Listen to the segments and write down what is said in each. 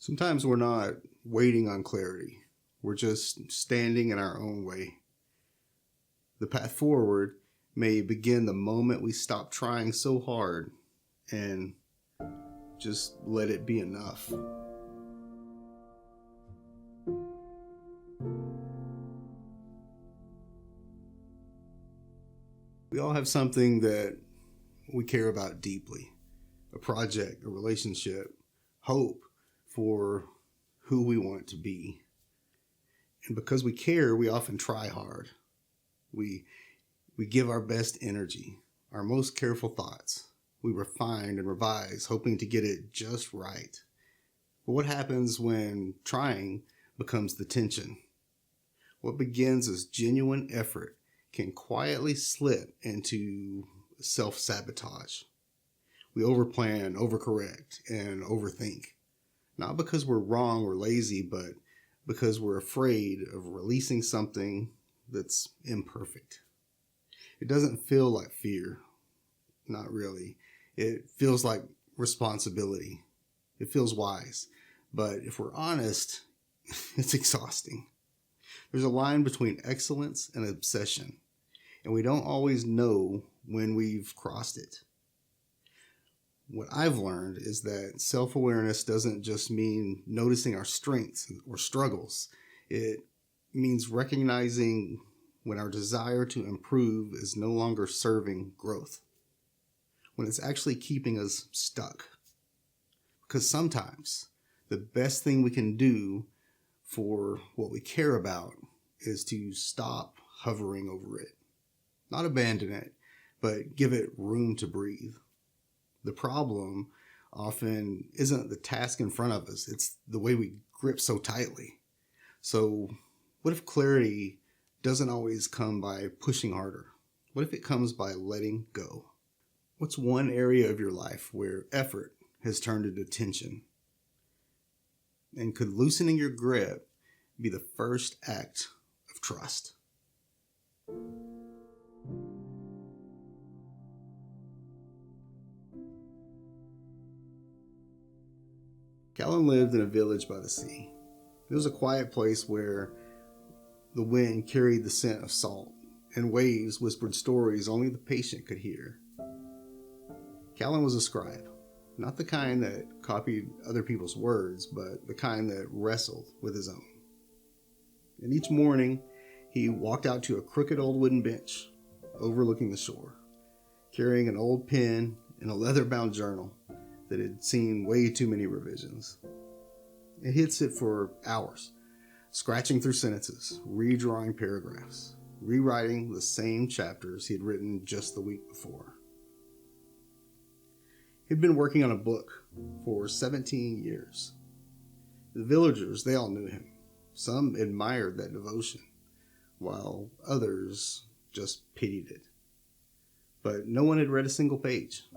Sometimes we're not waiting on clarity. We're just standing in our own way. The path forward may begin the moment we stop trying so hard and just let it be enough. We all have something that we care about deeply. A project, a relationship, hope for who we want to be. And because we care, we often try hard. We give our best energy, our most careful thoughts. We refine and revise, hoping to get it just right. But what happens when trying becomes the tension? What begins as genuine effort can quietly slip into self-sabotage. We overplan, overcorrect, and overthink. Not because we're wrong or lazy, but because we're afraid of releasing something that's imperfect. It doesn't feel like fear. Not really. It feels like responsibility. It feels wise. But if we're honest, it's exhausting. There's a line between excellence and obsession, and we don't always know when we've crossed it. What I've learned is that self-awareness doesn't just mean noticing our strengths or struggles. It means recognizing when our desire to improve is no longer serving growth, when it's actually keeping us stuck. Because sometimes the best thing we can do for what we care about is to stop hovering over it. Not abandon it, but give it room to breathe. The problem often isn't the task in front of us, it's the way we grip so tightly. So what if clarity doesn't always come by pushing harder? What if it comes by letting go? What's one area of your life where effort has turned into tension? And could loosening your grip be the first act of trust? Callen lived in a village by the sea. It was a quiet place where the wind carried the scent of salt, and waves whispered stories only the patient could hear. Callen was a scribe, not the kind that copied other people's words, but the kind that wrestled with his own. And each morning, he walked out to a crooked old wooden bench overlooking the shore, carrying an old pen and a leather-bound journal that had seen way too many revisions. And he'd sit for hours, scratching through sentences, redrawing paragraphs, rewriting the same chapters he had written just the week before. He'd been working on a book for 17 years. The villagers, they all knew him. Some admired that devotion, while others just pitied it. But no one had read a single page.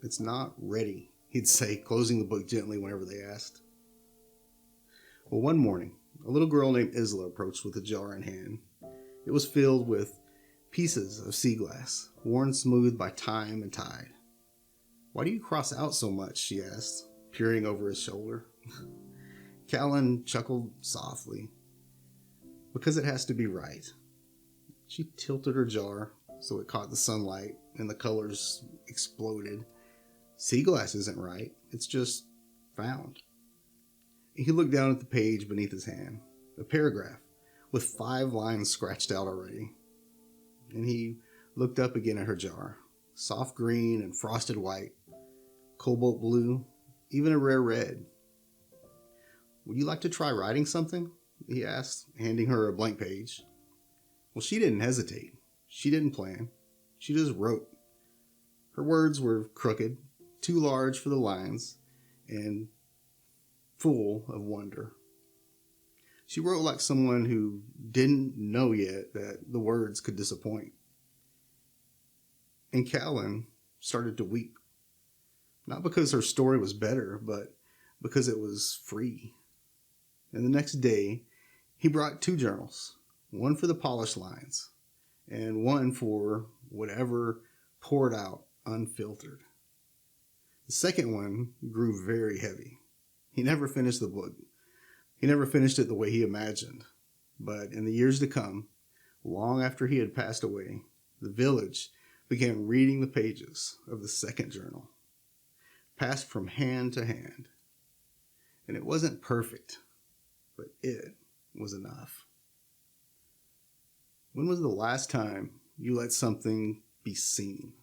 "It's not ready," he'd say, closing the book gently whenever they asked. Well, one morning, a little girl named Isla approached with a jar in hand. It was filled with pieces of sea glass, worn smooth by time and tide. "Why do you cross out so much?" she asked, peering over his shoulder. Callen chuckled softly. "Because it has to be right." She tilted her jar so it caught the sunlight and the colors exploded. "Sea glass isn't right. It's just found." He looked down at the page beneath his hand, a paragraph with 5 lines scratched out already. And he looked up again at her jar, soft green and frosted white, cobalt blue, even a rare red. "Would you like to try writing something?" he asked, handing her a blank page. Well, she didn't hesitate. She didn't plan. She just wrote. Her words were crooked, too large for the lines, and full of wonder. She wrote like someone who didn't know yet that the words could disappoint. And Callen started to weep. Not because her story was better, but because it was free. And the next day, he brought 2 journals, one for the polished lines, and one for whatever poured out unfiltered. The second one grew very heavy. He never finished the book. He never finished it the way he imagined. But in the years to come, long after he had passed away, the village began reading the pages of the second journal, passed from hand to hand. And it wasn't perfect, but it was enough. When was the last time you let something be seen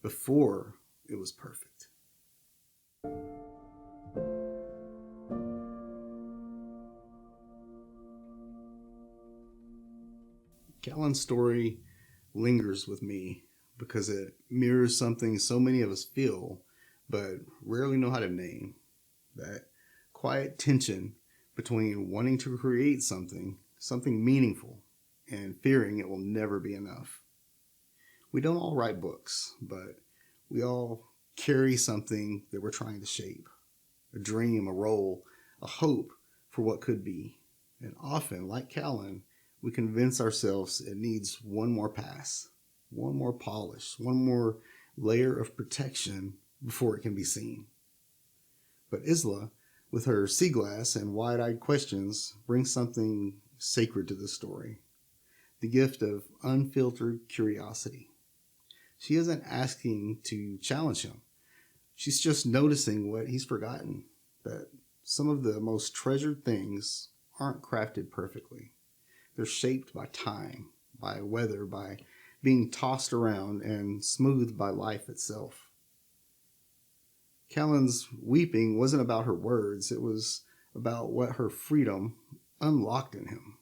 before it was perfect? Callen's story lingers with me because it mirrors something so many of us feel, but rarely know how to name. That quiet tension between wanting to create something meaningful, and fearing it will never be enough. We don't all write books, but we all carry something that we're trying to shape. A dream, a role, a hope for what could be. And often, like Callen, we convince ourselves it needs one more pass, one more polish, one more layer of protection before it can be seen. But Isla, with her sea glass and wide-eyed questions, brings something sacred to the story. The gift of unfiltered curiosity. She isn't asking to challenge him. She's just noticing what he's forgotten, that some of the most treasured things aren't crafted perfectly. They're shaped by time, by weather, by being tossed around and smoothed by life itself. Callen's weeping wasn't about her words. It was about what her freedom unlocked in him.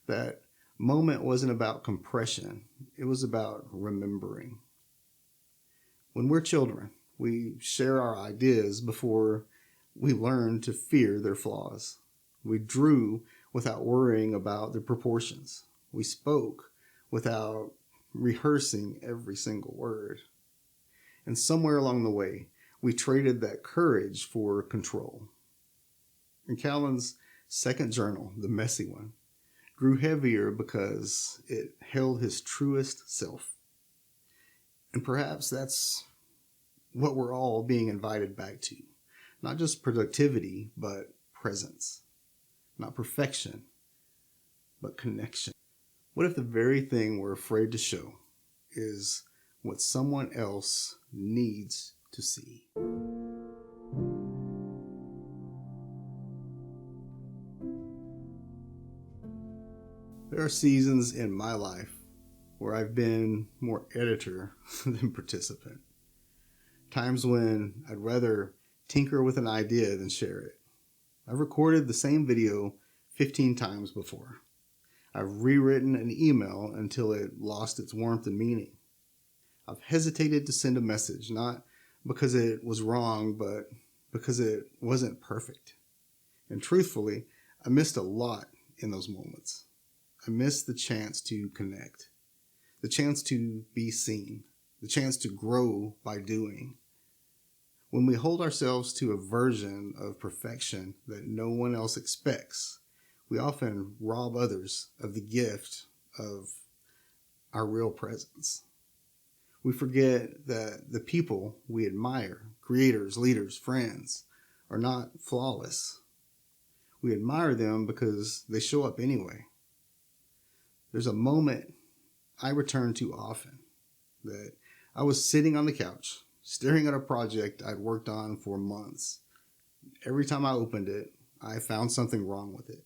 That moment wasn't about compression. It was about remembering. When we're children, we share our ideas before we learn to fear their flaws. We drew without worrying about the proportions. We spoke without rehearsing every single word. And somewhere along the way, we traded that courage for control. And Callen's second journal, the messy one, grew heavier because it held his truest self. And perhaps that's what we're all being invited back to. Not just productivity, but presence. Not perfection, but connection. What if the very thing we're afraid to show is what someone else needs to see? There are seasons in my life where I've been more editor than participant. Times when I'd rather tinker with an idea than share it. I've recorded the same video 15 times before. I've rewritten an email until it lost its warmth and meaning. I've hesitated to send a message, not because it was wrong, but because it wasn't perfect. And truthfully, I missed a lot in those moments. I missed the chance to connect, the chance to be seen, the chance to grow by doing. When we hold ourselves to a version of perfection that no one else expects, we often rob others of the gift of our real presence. We forget that the people we admire, creators, leaders, friends, are not flawless. We admire them because they show up anyway. There's a moment I return to often that I was sitting on the couch, staring at a project I'd worked on for months. Every time I opened it, I found something wrong with it.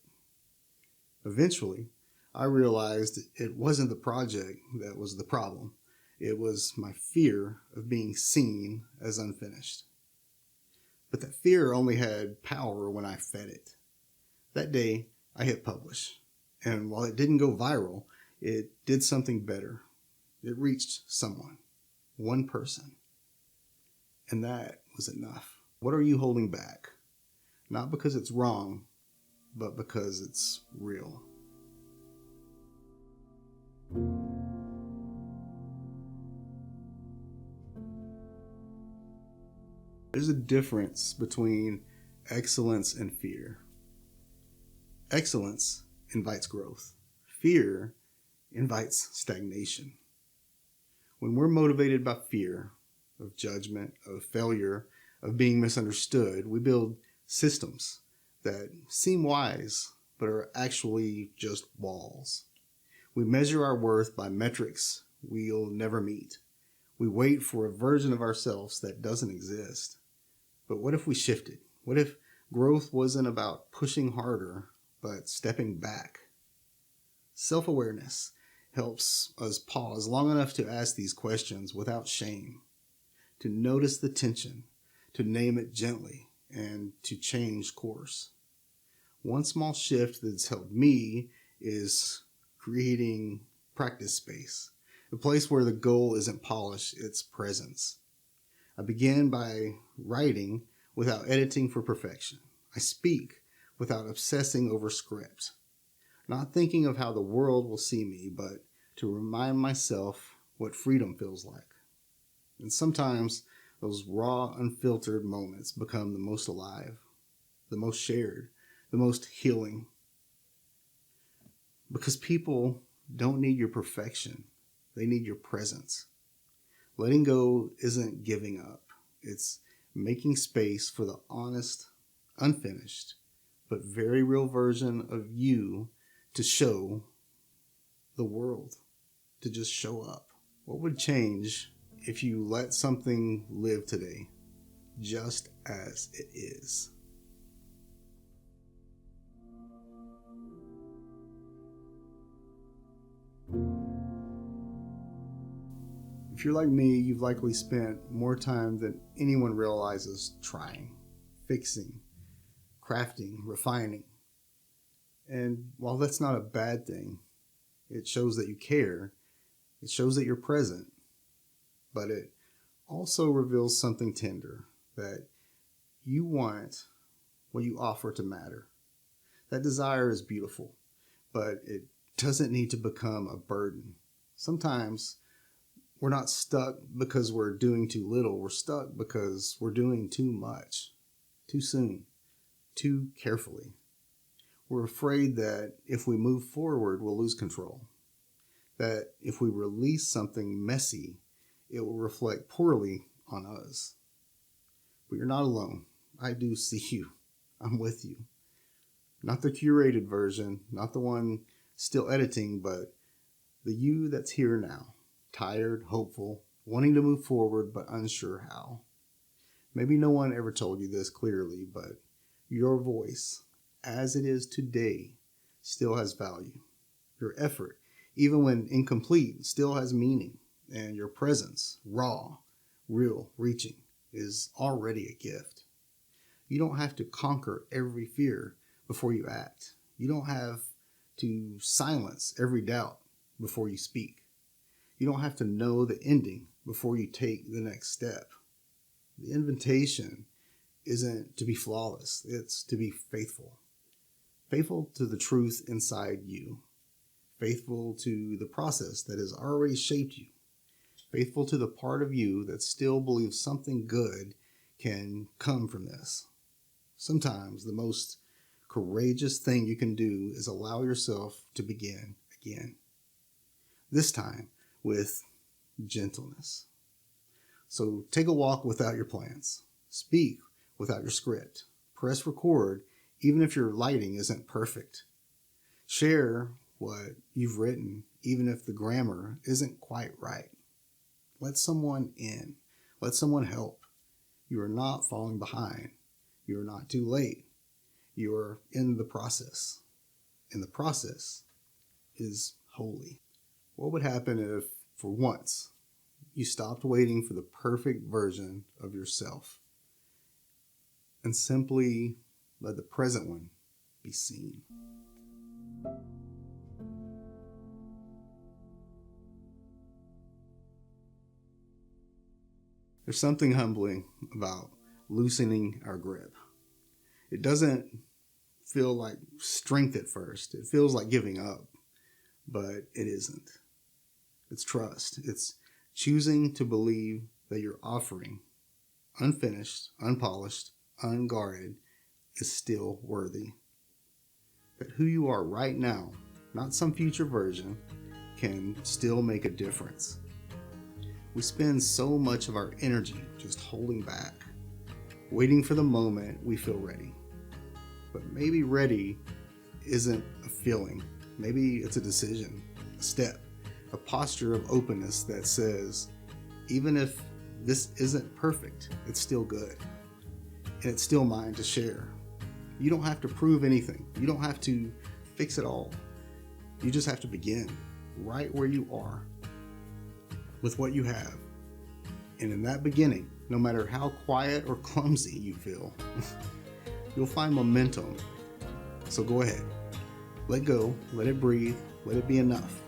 Eventually, I realized it wasn't the project that was the problem. It was my fear of being seen as unfinished. But that fear only had power when I fed it. That day, I hit publish. And while it didn't go viral, it did something better. It reached someone, one person. And that was enough. What are you holding back? Not because it's wrong, but because it's real. There's a difference between excellence and fear. Excellence invites growth. Fear invites stagnation. When we're motivated by fear of judgment, of failure, of being misunderstood, we build systems that seem wise but are actually just walls. We measure our worth by metrics we'll never meet. We wait for a version of ourselves that doesn't exist. But what if we shifted? What if growth wasn't about pushing harder, but stepping back? Self-awareness helps us pause long enough to ask these questions without shame, to notice the tension, to name it gently, and to change course. One small shift that's helped me is creating practice space, a place where the goal isn't polish, it's presence. I begin by writing without editing for perfection. I speak without obsessing over script, not thinking of how the world will see me, but to remind myself what freedom feels like. And sometimes those raw, unfiltered moments become the most alive, the most shared, the most healing. Because people don't need your perfection, they need your presence. Letting go isn't giving up. It's making space for the honest, unfinished, but very real version of you to show the world, to just show up. What would change if you let something live today just as it is? If you're like me, you've likely spent more time than anyone realizes trying, fixing, crafting, refining. And while that's not a bad thing, it shows that you care, it shows that you're present, but it also reveals something tender, that you want what you offer to matter. That desire is beautiful, but it doesn't need to become a burden. Sometimes we're not stuck because we're doing too little. We're stuck because we're doing too much, too soon, too carefully. We're afraid that if we move forward, we'll lose control. That if we release something messy, it will reflect poorly on us. But you're not alone. I do see you. I'm with you. Not the curated version, not the one still editing, but the you that's here now. Tired, hopeful, wanting to move forward, but unsure how. Maybe no one ever told you this clearly, but your voice, as it is today, still has value. Your effort, even when incomplete, still has meaning. And your presence, raw, real, reaching, is already a gift. You don't have to conquer every fear before you act. You don't have to silence every doubt before you speak. You don't have to know the ending before you take the next step. The invitation isn't to be flawless, it's to be faithful. Faithful to the truth inside you. Faithful to the process that has already shaped you. Faithful to the part of you that still believes something good can come from this. Sometimes the most courageous thing you can do is allow yourself to begin again. This time with gentleness. So take a walk without your plans. Speak without your script. Press record even if your lighting isn't perfect. Share what you've written even if the grammar isn't quite right. Let someone in. Let someone help. You are not falling behind. You are not too late. You are in the process. And the process is holy. What would happen if, for once, you stopped waiting for the perfect version of yourself and simply let the present one be seen? There's something humbling about loosening our grip. It doesn't feel like strength at first. It feels like giving up, but it isn't. It's trust. It's choosing to believe that your offering, unfinished, unpolished, unguarded, is still worthy. That who you are right now, not some future version, can still make a difference. We spend so much of our energy just holding back, waiting for the moment we feel ready. But maybe ready isn't a feeling. Maybe it's a decision, a step, a posture of openness that says, even if this isn't perfect, it's still good. And it's still mine to share. You don't have to prove anything. You don't have to fix it all. You just have to begin right where you are with what you have. And in that beginning, no matter how quiet or clumsy you feel, you'll find momentum. So go ahead. Let go. Let it breathe. Let it be enough.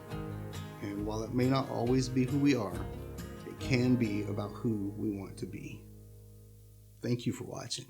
And while it may not always be who we are, it can be about who we want to be. Thank you for watching.